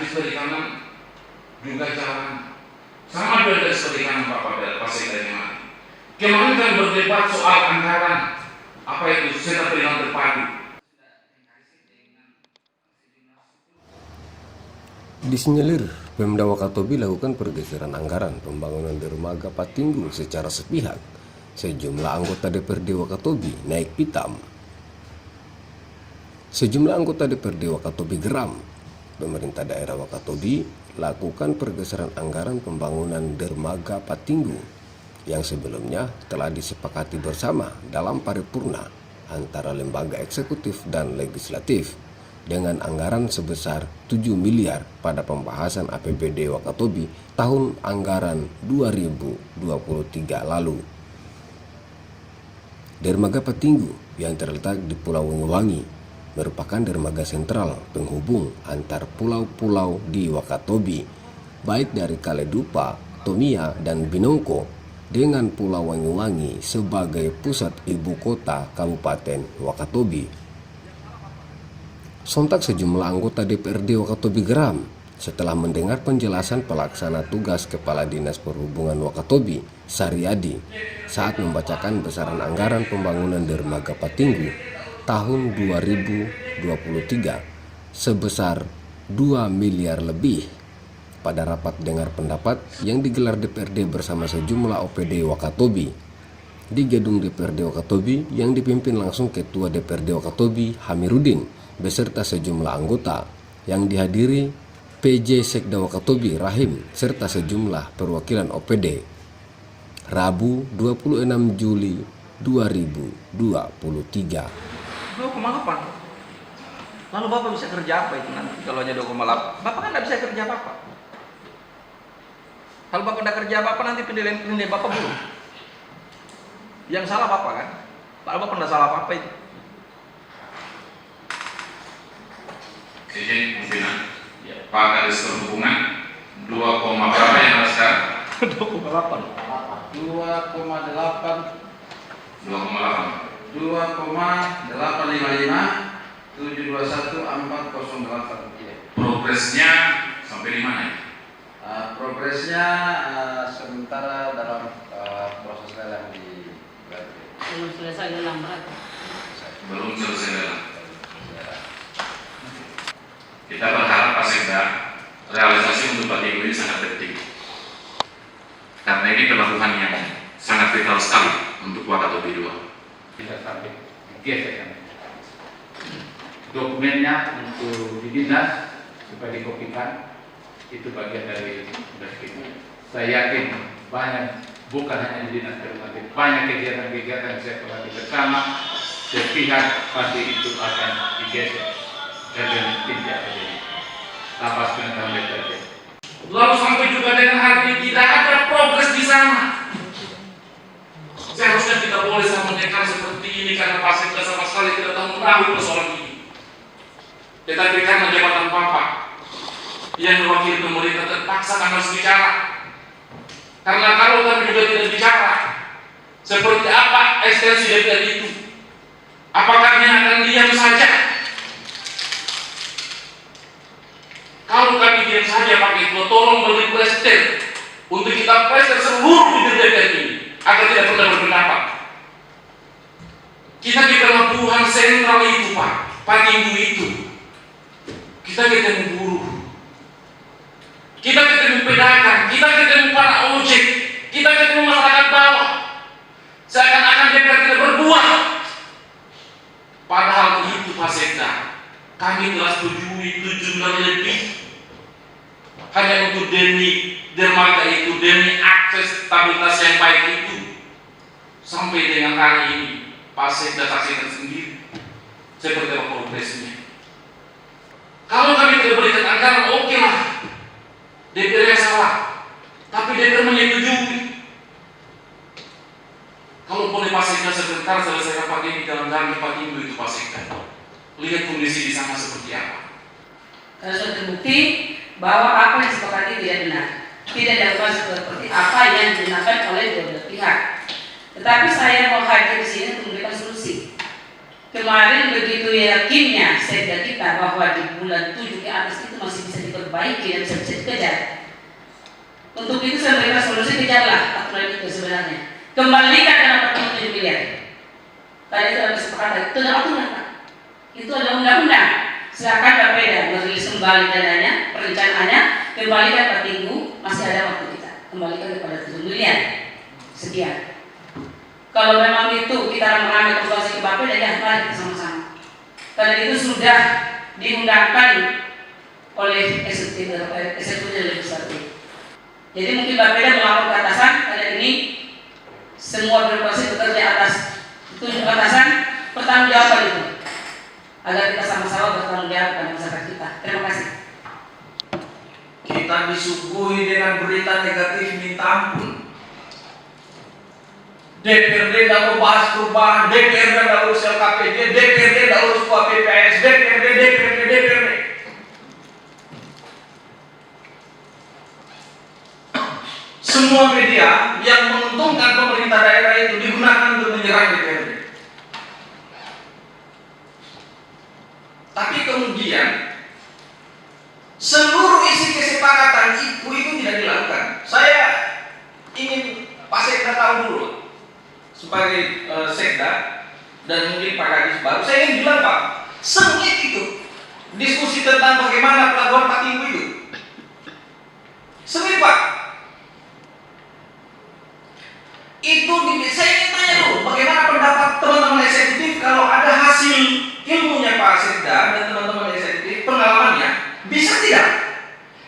aktivis perikanan juga jalan sama juga dari perikanan Pak Sekda. Kemarin kan berdebat soal anggaran apa itu sentra perikanan terpadu. Disinyalir Pemda Wakatobi lakukan pergeseran anggaran pembangunan dermaga Patinggung secara sepihak. Sejumlah anggota DPRD Wakatobi naik pitam. Sejumlah anggota DPRD Wakatobi geram. Pemerintah daerah Wakatobi lakukan pergeseran anggaran pembangunan dermaga Patinggung yang sebelumnya telah disepakati bersama dalam paripurna antara lembaga eksekutif dan legislatif dengan anggaran sebesar 7 miliar pada pembahasan APBD Wakatobi tahun anggaran 2023 lalu. Dermaga Patinggung yang terletak di Pulau Wangi merupakan dermaga sentral penghubung antar pulau-pulau di Wakatobi, baik dari Kaledupa, Tomia, dan Binongko dengan Pulau Wangi sebagai pusat ibu kota Kabupaten Wakatobi. Sontak sejumlah anggota DPRD Wakatobi geram setelah mendengar penjelasan pelaksana tugas Kepala Dinas Perhubungan Wakatobi, Saryadi, saat membacakan besaran anggaran pembangunan dermaga Patinggung tahun 2023 sebesar 2 miliar lebih pada rapat dengar pendapat yang digelar DPRD bersama sejumlah OPD Wakatobi di gedung DPRD Wakatobi yang dipimpin langsung Ketua DPRD Wakatobi Hamiruddin beserta sejumlah anggota yang dihadiri PJ Sekda Wakatobi Rahim serta sejumlah perwakilan OPD. Rabu 26 Juli 2023. 2,8. Lalu Bapak bisa kerja apa itu nanti kalau hanya 2,8? Bapak kan tidak bisa kerja apa-apa. Kalau Bapak tidak kerja apa-apa nanti penilaian Bapak buruk. Yang salah Bapak kan? Kalau Bapak tidak salah apa-apa itu. Jadi pimpinan Pak Kadis Perhubungan 2, berapa yang harus sekarang? 2,8. 2,855 Progresnya sampai di mana ya? Progresnya sementara dalam proses lelang di Belum selesai lelang berapa? Belum selesai lelang. Kita berharap Pak Sekda realisasi untuk Patinggung ini sangat penting karena ini pelabuhan yang sangat vital sekali untuk Wakatobi 2. Bisa sampai digeser dokumennya untuk di dinas supaya dikopikan, itu bagian dari tugas kita. Saya yakin banyak, bukan hanya di dinas tapi banyak kegiatan-kegiatan yang saya pelajari bersama sepihak pasti itu akan digeser dan tidak terjadi. Lapas pengetahuan DPRD. Lalu sampai juga dengan hari ini tidak ada progres di sana. Seharusnya tidak boleh sama mendekat seperti ini karena Pak Sekda sama sekali tidak tahu menahu persoalan ini. Tetapi karena jabatan Bapak yang mewakili pemerintah terpaksa kami harus bicara. Karena kalau kami juga tidak bicara, seperti apa ekstensi DPR itu? Apakah kami akan diam saja? Kalau kami diam saja pakai itu, tolong beli plester untuk kita plester seluruh bibir DPR ini agar tidak pernah berpendapat. Kita di pelabuhan sentral itu Pak, Patinggung itu, kita ketemu buruh, kita ketemu pedagang, kita ketemu para ojek, kita ketemu masyarakat bawah. Seakan-akan DPR tidak berbuat. Padahal itu Pak Sekda, kami telah setujui 7 miliar lebih hanya untuk demi dermaga itu, demi akses stabilitas yang baik itu. Sampai dengan hari ini Pak Sekda saksikan sendiri seperti apa progresnya. Kalau kami tidak berikan anggaran, oke lah, DPR yang salah, tapi DPR menyetujui. Kalau boleh Pak Sekda sebentar selesai rapat ini dalam Patinggung itu Pak Sekda, lihat kondisi di sana seperti apa. Karena sudah terbukti bahwa apa yang disepakati tidak benar, tidak dilakukan seperti apa yang digunakan oleh dua pihak. Tetapi saya mau hadir di sini untuk memberikan solusi. Kemarin begitu yakinnya Sekda kita bahwa di bulan 7 ke atas itu masih bisa diperbaiki. diperbaiki dan bisa dikejar. Untuk itu saya berikan solusi, kejarlah aturan itu sebenarnya. Kembalikan dana 47 miliar. Tadi itu ada kesepakatan, itu adalah aturan Pak. Itu adalah undang-undang. Silakan Bapeda merilis kembali dananya, perencanaannya, kembalikan Pak Tinggu, masih ada waktu kita. Kembalikan kepada 7 miliar. Sekian. Kalau memang itu kita mengambil konsultasi ke Bapeda, ya mari kita sama-sama. Karena itu sudah diundangkan oleh eksekutif legislatif. Jadi mungkin Bapeda melapor ke atasan, karena ini semua birokrasi bekerja atas tunjuk atasan, pertanggungjawaban itu, agar kita sama-sama bertanggung jawab pada masyarakat kita. Terima kasih. Kita disuguhi dengan berita negatif minta ampun. DPRD tidak mau bahas perubahan, DPRD tidak urus LKPD, DPRD tidak urus KPPS, DPRD. Semua media yang menguntungkan pemerintah daerah itu digunakan untuk menyerang DPRD. Tapi kemudian seluruh isi kesepakatan itu tidak dilakukan. Saya ingin Pak Sekda tahu dulu sebagai Sekda dan mungkin Pak Kadis baru. Saya ingin bilang Pak, sengit itu diskusi tentang bagaimana pelabuhan Pak Tinggu itu. Sengit Pak. Saya ingin tanya dulu, bagaimana pendapat teman-teman eksekutif kalau ada hasil ilmunya Pak Sekda dan teman-teman eksekutif, pengalamannya, bisa tidak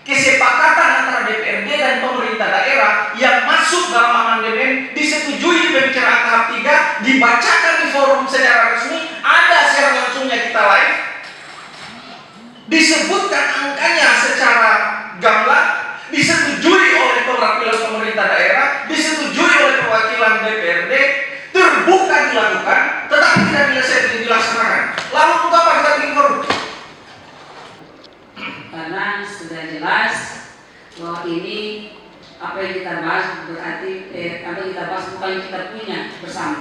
kesepakatan antara DPRD dan pemerintah daerah yang masuk dalam amandemen disetujui pembicaraan tahap 3, dibacakan di forum secara resmi, ada siaran langsungnya kita live, disebutkan angkanya secara gamblang, disetujui oleh perwakilan pemerintah daerah, disetujui oleh perwakilan DPRD, terbuka dilakukan, tetapi tidak dilaksanakan. Lalu untuk apa kita bikin forum? Karena sudah jelas bahwa ini apa yang kita bahas berarti apa yang kita bahas bukan yang kita punya bersama.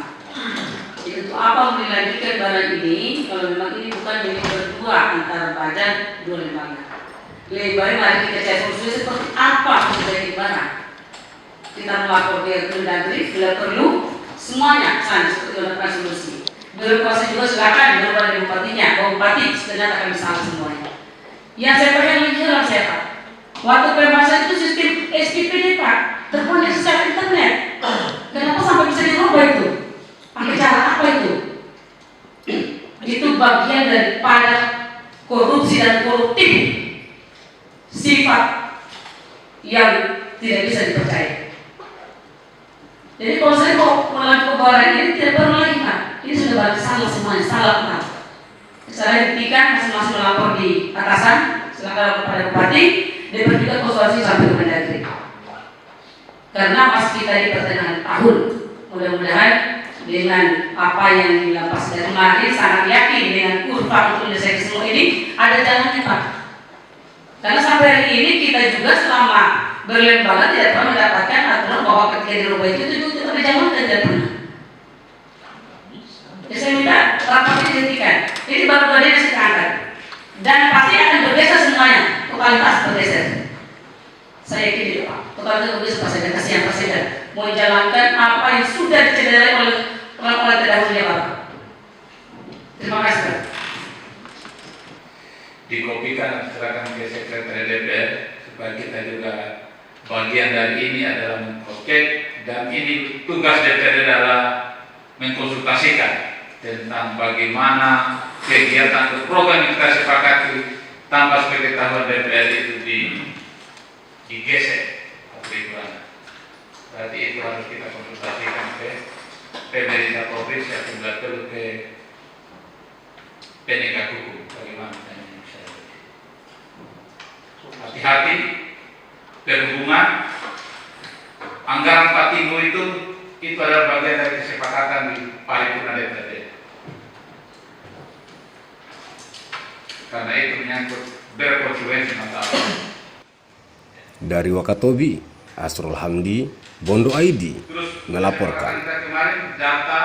Jadi untuk apa melanjutkan barang ini kalau memang ini bukan milik berdua antara badan dua lembaga. Lebih baik mari kita cari solusi seperti apa menjadi barang. Kita melapor ke Kemendagri bila perlu semuanya sana seperti melakukan solusi. Birokrasi juga silakan berubah dari bupatinya, bupati ternyata kami salah semuanya. Yang saya pegang lagi dalam saya Pak, waktu pembahasan itu sistem SPPD Pak terkoneksi secara internet. Kenapa sampai bisa dirubah itu? Pakai cara apa itu? Itu bagian daripada korupsi dan koruptif, sifat yang tidak bisa dipercaya. Jadi kalau saya mau melakukan barang ini tidak perlu lagi Pak. Ini sudah balik salah semuanya, salah Pak. Saya buktikan masing-masing melapor di atasan, silakan kepada bupati, dan juga konsultasi sampai ke Mendagri. Karena pas kita di pertengahan tahun, mudah-mudahan dengan apa yang dilapas dari kemarin sangat yakin dengan kurva untuk menyelesaikan semua ini ada jalannya Pak. Karena sampai hari ini kita juga selama berlembaga tidak pernah mendapatkan aturan bahwa ketika dirubah itu juga tidak berjalan dan tidak pernah. Ya, saya minta rapat ini dihentikan. Ini baru badan yang kita angkat dan pasti akan bergeser semuanya, totalitas bergeser. Saya yakin itu Pak, totalitas bergeser Pak Sekda, kasihan Pak Sekda mau menjalankan apa yang sudah dicederai oleh terdahulunya Pak. Terima kasih Pak. Dikopikan dan serahkan ke Sekretariat DPR supaya kita juga bagian dari ini adalah mengkoket, dan ini tugas DPR adalah mengkonsultasikan tentang bagaimana kegiatan atau program yang kita sepakati tanpa sepengetahuan DPR itu digesek atau dikurangi. Berarti itu harus kita konsultasikan ke pemerintah provinsi atau perlu ke penegak hukum bagaimana ini bisa. Hati-hati perhubungan anggaran Pak Tinggu itu adalah bagian dari kesepakatan di paripurna DPRD. Karena itu menyangkut berkonsekuensi masalah. Dari Wakatobi, Asrul Hamdi, Bondo ID Terus melaporkan. kemarin data